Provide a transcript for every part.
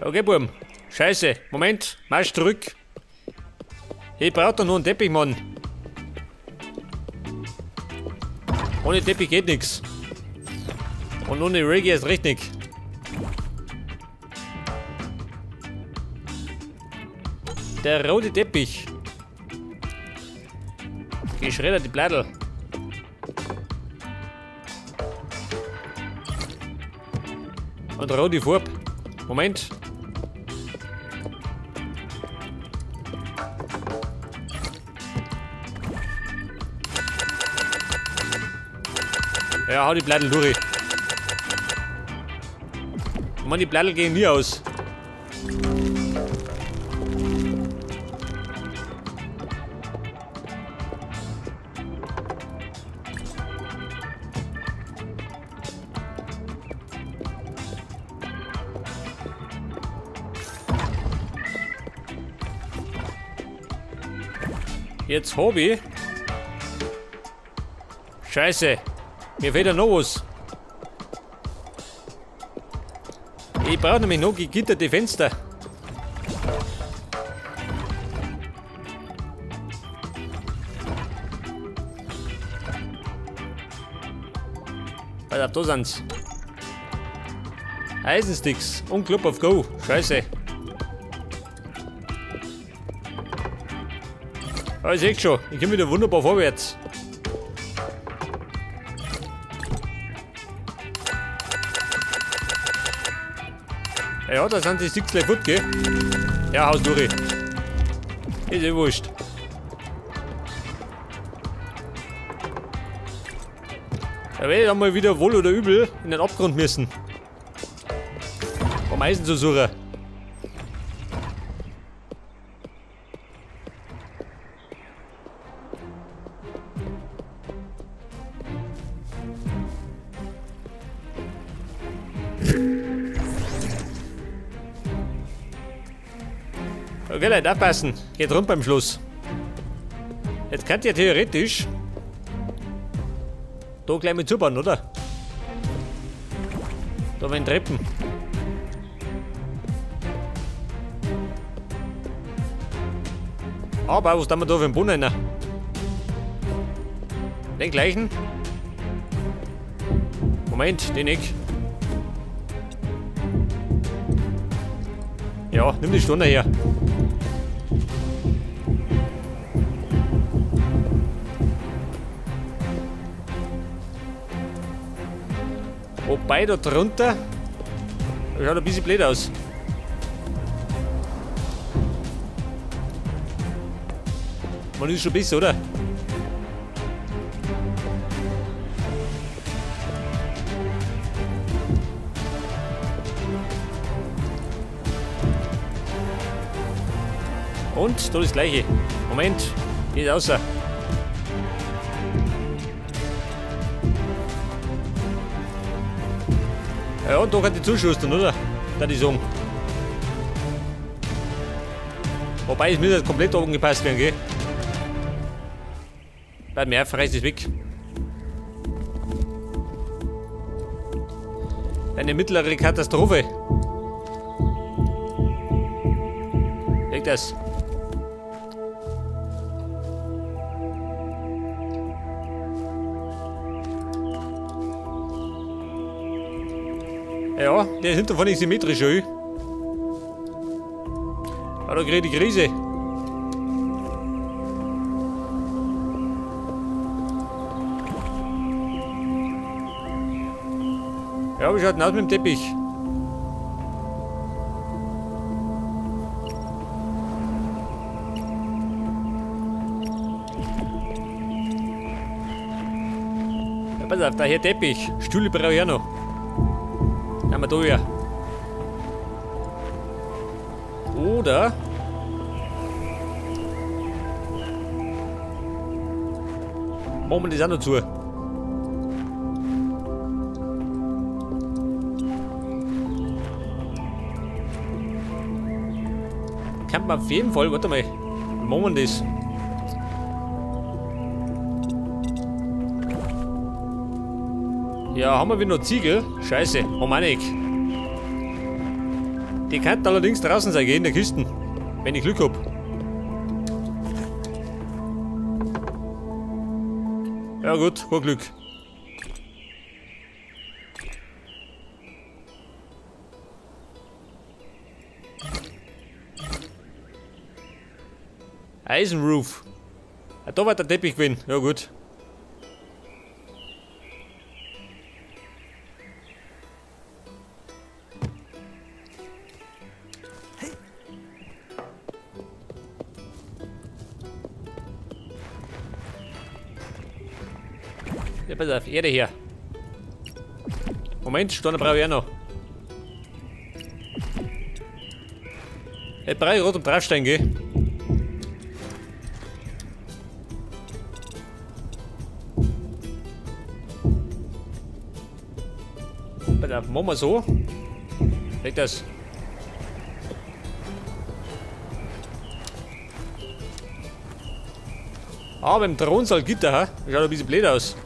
Okay, Buben. Scheiße. Moment. Marsch zurück. Ich brauch doch nur einen Teppich, Mann. Ohne Teppich geht nichts. Und ohne Reggae ist recht nicht. Der rote Teppich. Geschredderte Blättel. Und rote Farbe. Moment. Ja, hau die Blättel durch. Mann, die Blättel gehen nie aus. Jetzt hab ich. Scheiße. Mir fehlt ja noch was. Ich brauche nämlich noch gegitterte Fenster. Alter, da sind's. Eisensticks und Club of Go. Scheiße. Aber ich seht schon, ich komme wieder wunderbar vorwärts. Ja, da sind die Sticks gleich gut, gell? Ja, haus durch. Ist eh wurscht. Da werde ich dann mal wieder wohl oder übel in den Abgrund müssen. Um Eisen zu suchen. Okay, Leute, aufpassen. Geht rund beim Schluss. Jetzt könnt ihr theoretisch da gleich mit zubauen, oder? Da werden Treppen. Aber was tun wir da für einen Brunnen rein? Den gleichen? Moment, den nicht. Ja, nimm die Stunde her. Wobei da drunter, das schaut ein bisschen blöd aus. Man ist schon besser, oder? Und da das gleiche. Moment, geht außer. Ja, und da kann die zuschustern, oder? Da die sagen. Wobei es mir nicht komplett oben gepasst werden, gell? Bei mir reißt es weg. Eine mittlere Katastrophe. Leg das. Ja, der ist hinterher nicht symmetrisch, ey. Aber da krieg ich die Krise. Ja, wie schaut denn aus mit dem Teppich? Ja, pass auf, da hier Teppich. Stühle brauche ich auch noch. Haben wir da ja. Oder machen wir das auch noch zu. Kann man auf jeden Fall, warte mal, wie machen wir das? Ja, haben wir wieder noch Ziegel? Scheiße, haben wir nicht. Die kann allerdings draußen sein, in der Kiste. Wenn ich Glück hab. Ja gut, gut Glück. Eisenroof. Ja, da wird der Teppich gewinnen. Ja gut. Ja, pass auf, Erde hier. Moment, Stunde brauche ich auch noch. Jetzt brauche ich rot und draufsteigen, gell? Pass auf, machen wir so. Leg das. Ah, beim Thronsaal Gitter, ha? Schaut ein bisschen blöd aus.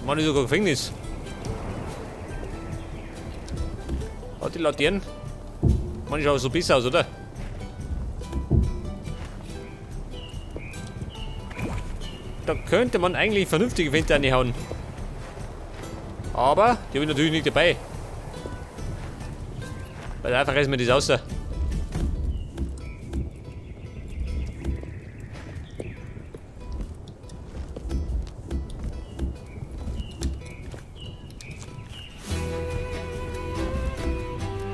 Mann, ist sogar Gefängnis. Hat die Laternen? Mann, schaut so besser aus, oder? Da könnte man eigentlich vernünftige Fenster reinhauen. Aber, die habe ich natürlich nicht dabei. Weil einfach reißen wir das aus.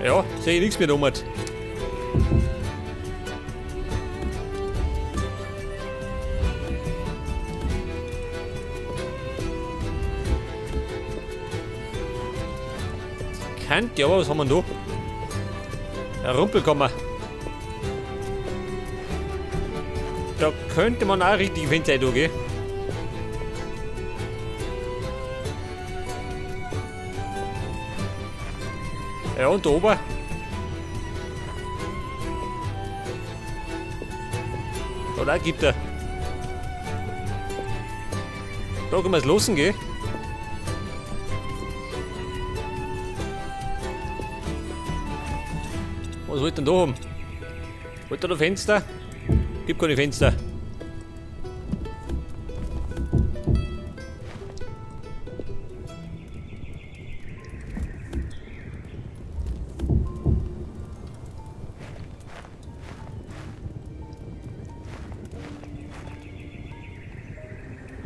Ja, sehe ich nichts mehr drum. Kant, ja, was haben wir da? Ein Rumpelkammer. Da könnte man auch richtig Fenster da gehen. Ja, und da oben. Da gibt er. Da können wir es losen, gell? Was wollt ihr denn da haben? Wollt ihr da Fenster? Gibt keine Fenster.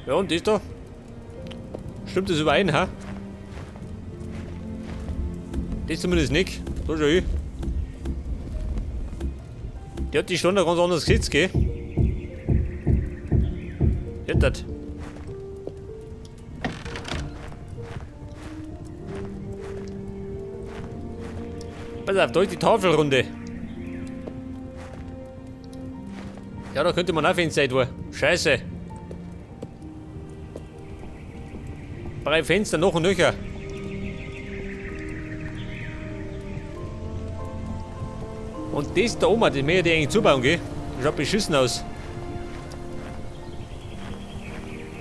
Ja, und das da? Stimmt das überein, ha? Das zumindest nicht. Da schau ich. Die hat die Stunde ganz anders gesetzt, gell? Jetzt das. Pass auf, da ist die Tafelrunde. Ja, da könnte man auch Fenster tun. Scheiße. Drei Fenster noch und nöcher. Und das da oben, das möchte ich eigentlich zubauen, gell? Das schaut beschissen aus.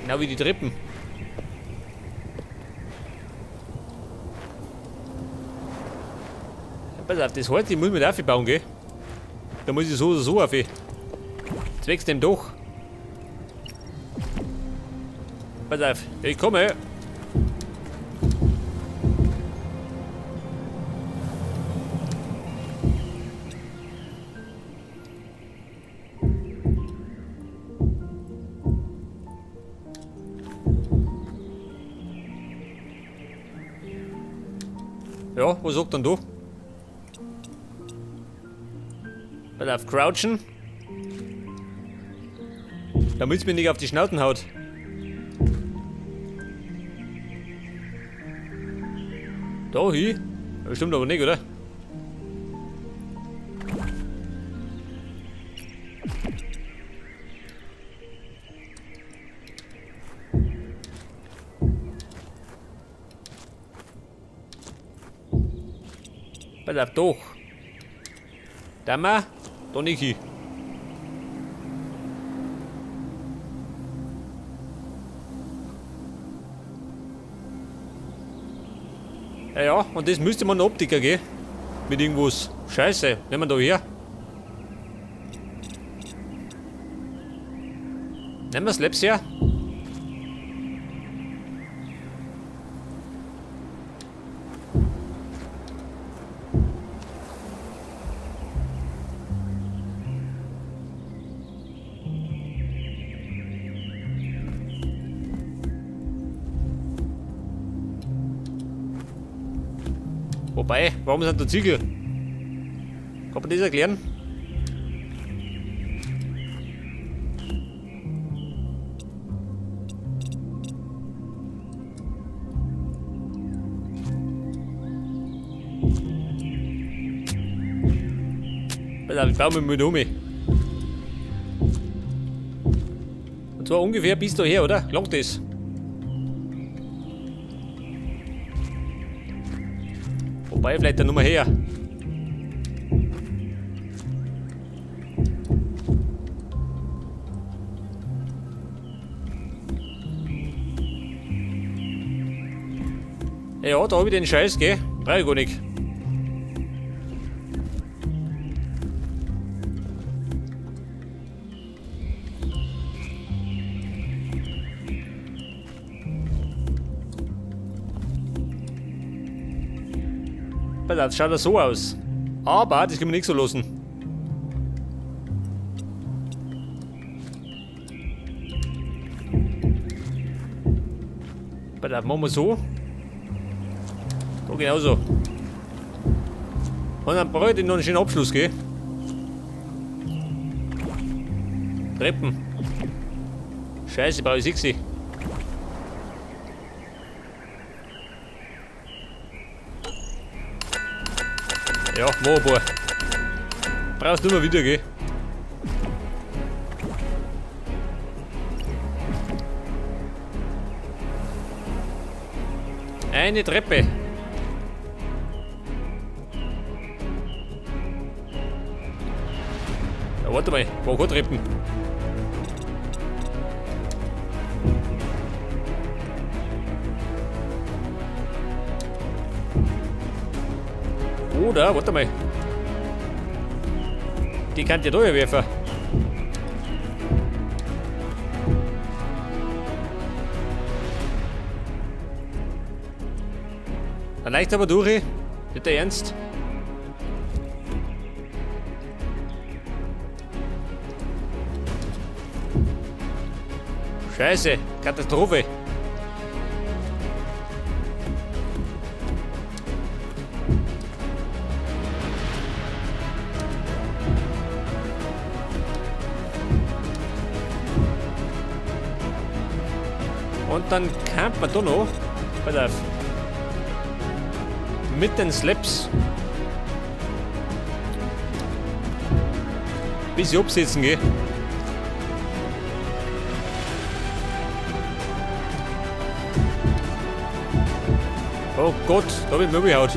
Genau wie die Treppen. Ja, pass auf, das Holz, ich muss mit aufbauen, gell? Da muss ich so oder so auf. Zwecks dem Dach. Pass auf, ich komme. Ja, was sagt denn du? Pass auf, crouchen. Damit es mir nicht auf die Schnauten haut. Da hin? Das stimmt aber nicht, oder? Pass auf, doch. Da mal, da nicht hin. Ja, und das müsste man Optiker gehen. mit irgendwas. Scheiße, nehmen wir da her. Nehmen wir Slaps her. Wobei, warum sind da Ziegel? Kann man das erklären? Ich baue mich mal um. Und zwar ungefähr bis daher, oder? Langt das? Wobei, vielleicht dann nochmal her. Ja, da habe ich den Scheiß, gell? Brauche ich gar nicht. Das schaut so aus. Aber das kann man nicht so lassen. Das machen wir so. Da genauso. Und dann brauche ich noch einen schönen Abschluss, gell? Treppen. Scheiße, brauche ich 6. Ja, mach ein paar. Brauchst du immer wieder, gell? Eine Treppe. Ja, warte mal, mach auch Treppen. Oder, warte mal. Die kann ja da werfen. Dann leicht aber durch. Nicht der Ernst. Scheiße, Katastrophe. Und dann campt man da noch. Pass auf. Mit den Slaps. Bis ich absetzen gehe. Oh Gott, da wird mir umgehaut.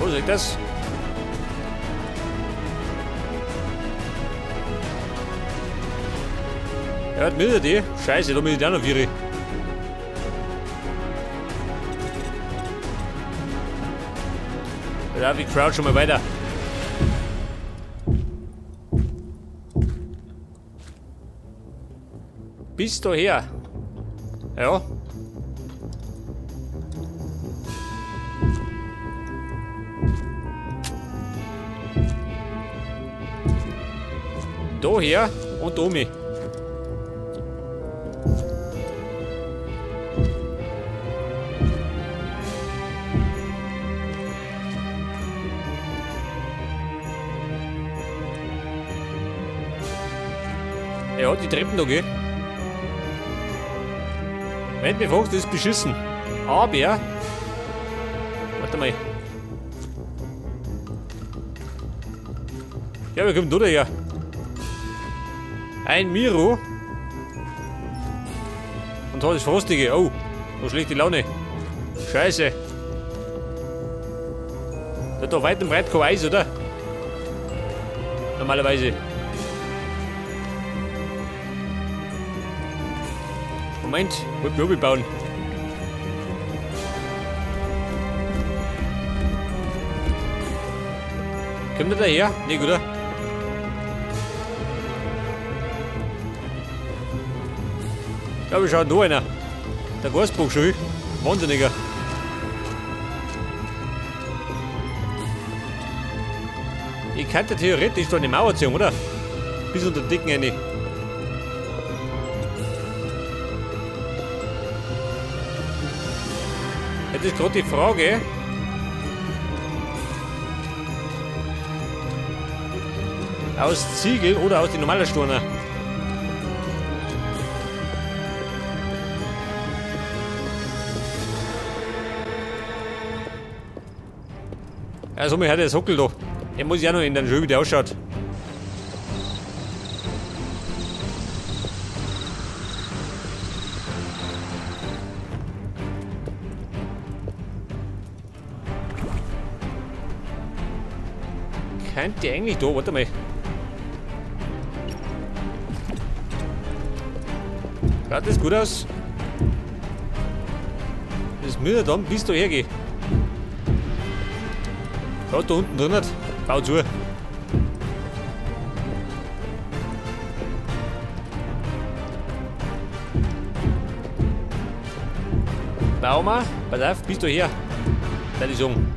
Wo ist das? Er hat mir die. Scheiße, da bin ich da noch wieder. Ja, wir crouch schon mal weiter. Bis daher. Ja. Daher und um mich. Ja, die Treppen da gehen. Wenn du mich fragst, das ist beschissen. Aber. Warte mal. Ja, wir kommen da daher. Ein Miro. Und da das Frostige. Oh, so schlechte Laune. Scheiße. Da weit und breit kein Eis, oder? Normalerweise. Moment, wollte mich umbauen. Kommt der daher? Nicht, oder? Ich glaube, schaut noch einer. Der Gasbruch schon. Wahnsinniger. Ich könnte theoretisch da eine Mauer ziehen, oder? Bis unter den Dicken rein. Das ist gerade die Frage. Aus Ziegel oder aus den normalen Steinen? Also, mir hat der Sockel da. Den muss ich auch noch ändern, schön wie der ausschaut. Könnte eigentlich da, warte mal. Schaut das gut aus? Das müsste dann bis da hergehen. Schaut da unten drin, bau zu. Bau mal, pass auf, bis da her. Würde ich sagen.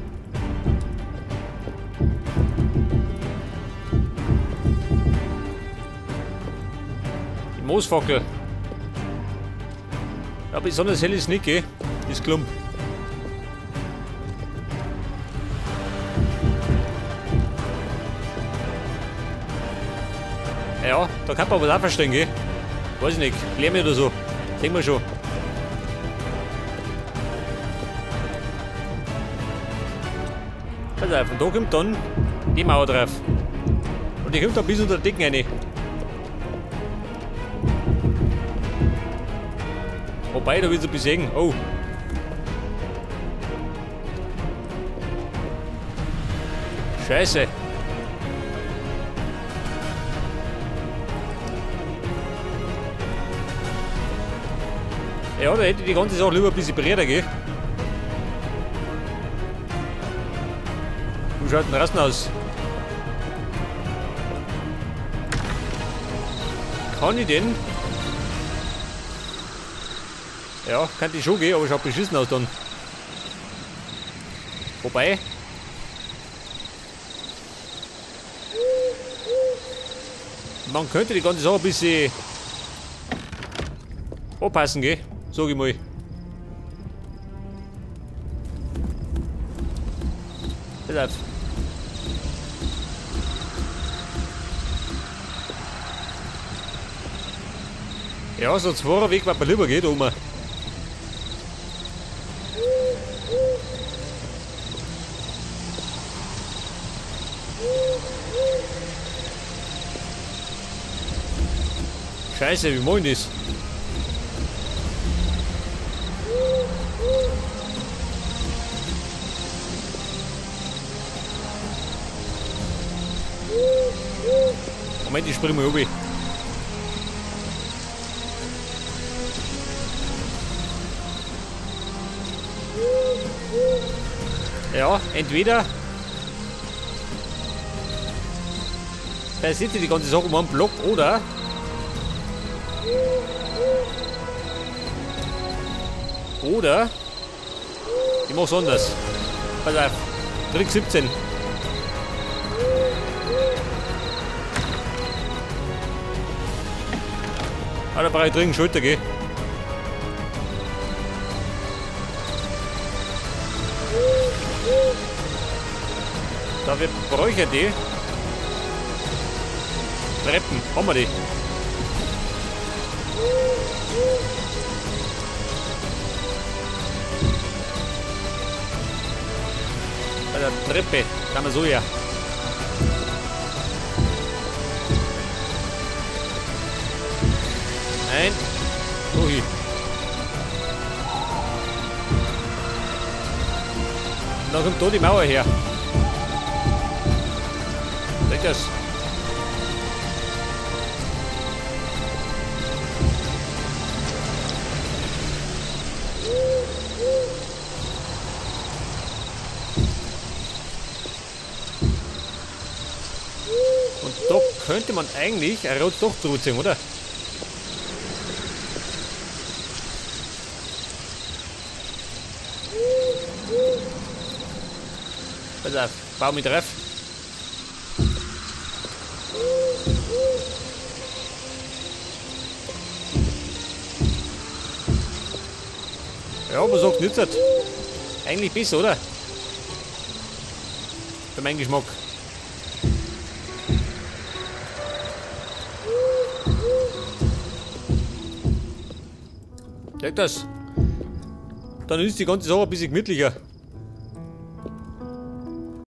Die Moosfackel. Ja, besonders hell ist nicht, gell? Das Klump. Ja, da kann man was auch verstehen, gell? Weiß ich nicht, klär mir oder so. Sehen wir schon. Pass auf, und da kommt dann die Mauer drauf. Und die kommt dann bis unter den Decken rein. Wobei, da wird es ein bisschen eng. Oh. Scheiße. Ja, da hätte ich die ganze Sache lieber ein bisschen breiter, gell? Wie schaut denn draußen aus? Kann ich den? Ja, kann die schon gehen, aber schaut beschissen aus dann. Wobei. Man könnte die ganze Sache ein bisschen anpassen, gell? Sag ich mal. Pass auf. Ja, so ein zweiter Weg, was man lieber geht, Oma. Scheiße, wie moin ist. Moment, ich spring mal oben. Ja, entweder da sitzt die ganze Sache um einen Block oder ich mach's anders. Pass auf, Trick 17. Ah, da brauche ich dringend Schulter, gell? Dafür bräuchte ich die Treppen. Haben wir die? Bei der Treppe kann man so ja. Nein. So hier. Und dann kommt da die Mauer her. Seht ihr's? könnte man eigentlich ein rotes doch drüber ziehen, oder? Pass auf, bau mich drauf. Ja, was sagst du jetzt? Eigentlich besser, oder? Für meinen Geschmack. Seht das? Dann ist die ganze Sache ein bisschen gemütlicher.